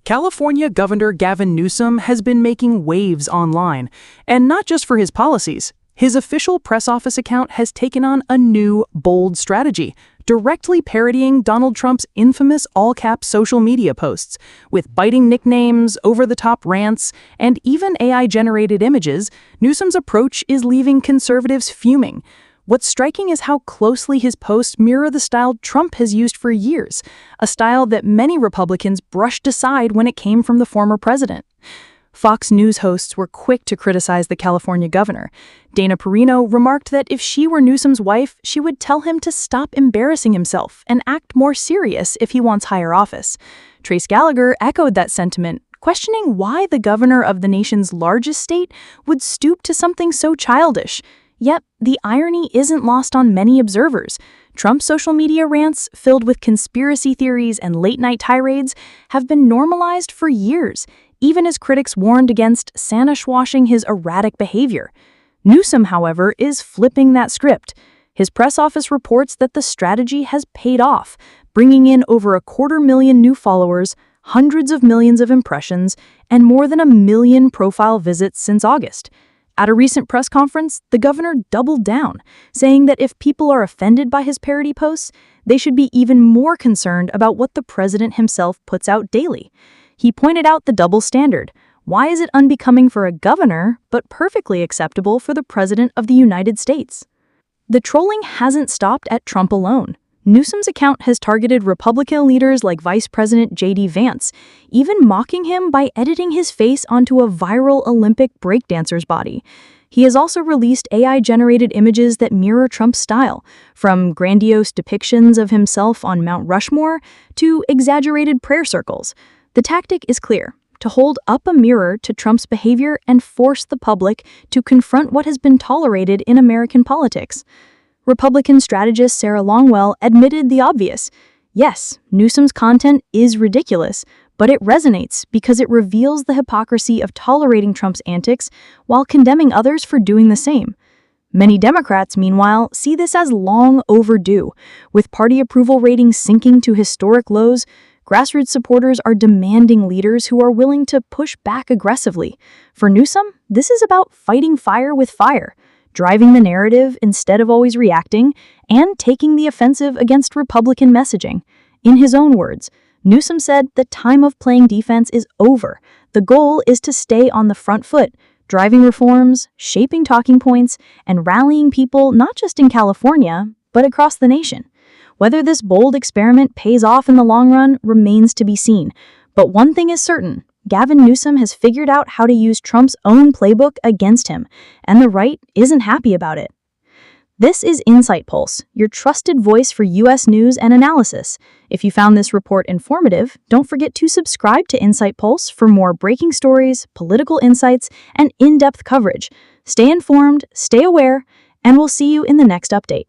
California Governor Gavin Newsom has been making waves online, and not just for his policies. His official press office account has taken on a new, bold strategy, directly parodying Donald Trump's infamous all-caps social media posts. With biting nicknames, over-the-top rants, and even AI-generated images, Newsom's approach is leaving conservatives fuming. What's striking is how closely his posts mirror the style Trump has used for years, a style that many Republicans brushed aside when it came from the former president. Fox News hosts were quick to criticize the California governor. Dana Perino remarked that if she were Newsom's wife, she would tell him to stop embarrassing himself and act more serious if he wants higher office. Gallagher echoed that sentiment, questioning why the governor of the nation's largest state would stoop to something so childish. Yet, the irony isn't lost on many observers. Trump's social media rants, filled with conspiracy theories and late-night tirades, have been normalized for years, even as critics warned against Sanish-washing his erratic behavior. Newsom, however, is flipping that script. His press office reports that the strategy has paid off, bringing in over 250,000 new followers, hundreds of millions of impressions, and more than 1 million profile visits since August. At a recent press conference, the governor doubled down, saying that if people are offended by his parody posts, they should be even more concerned about what the president himself puts out daily. He pointed out the double standard. Why is it unbecoming for a governor, but perfectly acceptable for the president of the United States? The trolling hasn't stopped at Trump alone. Newsom's account has targeted Republican leaders like Vice President J.D. Vance, even mocking him by editing his face onto a viral Olympic breakdancer's body. He has also released AI-generated images that mirror Trump's style, from grandiose depictions of himself on Mount Rushmore to exaggerated prayer circles. The tactic is clear: to hold up a mirror to Trump's behavior and force the public to confront what has been tolerated in American politics. Republican strategist Sarah Longwell admitted the obvious. Yes, Newsom's content is ridiculous, but it resonates because it reveals the hypocrisy of tolerating Trump's antics while condemning others for doing the same. Many Democrats, meanwhile, see this as long overdue. With party approval ratings sinking to historic lows, grassroots supporters are demanding leaders who are willing to push back aggressively. For Newsom, this is about fighting fire with fire, driving the narrative instead of always reacting, and taking the offensive against Republican messaging. In his own words, Newsom said the time of playing defense is over. The goal is to stay on the front foot, driving reforms, shaping talking points, and rallying people not just in California, but across the nation. Whether this bold experiment pays off in the long run remains to be seen. But one thing is certain: Gavin Newsom has figured out how to use Trump's own playbook against him, and the right isn't happy about it. This is InsightPulse, your trusted voice for U.S. news and analysis. If you found this report informative, don't forget to subscribe to InsightPulse for more breaking stories, political insights, and in-depth coverage. Stay informed, stay aware, and we'll see you in the next update.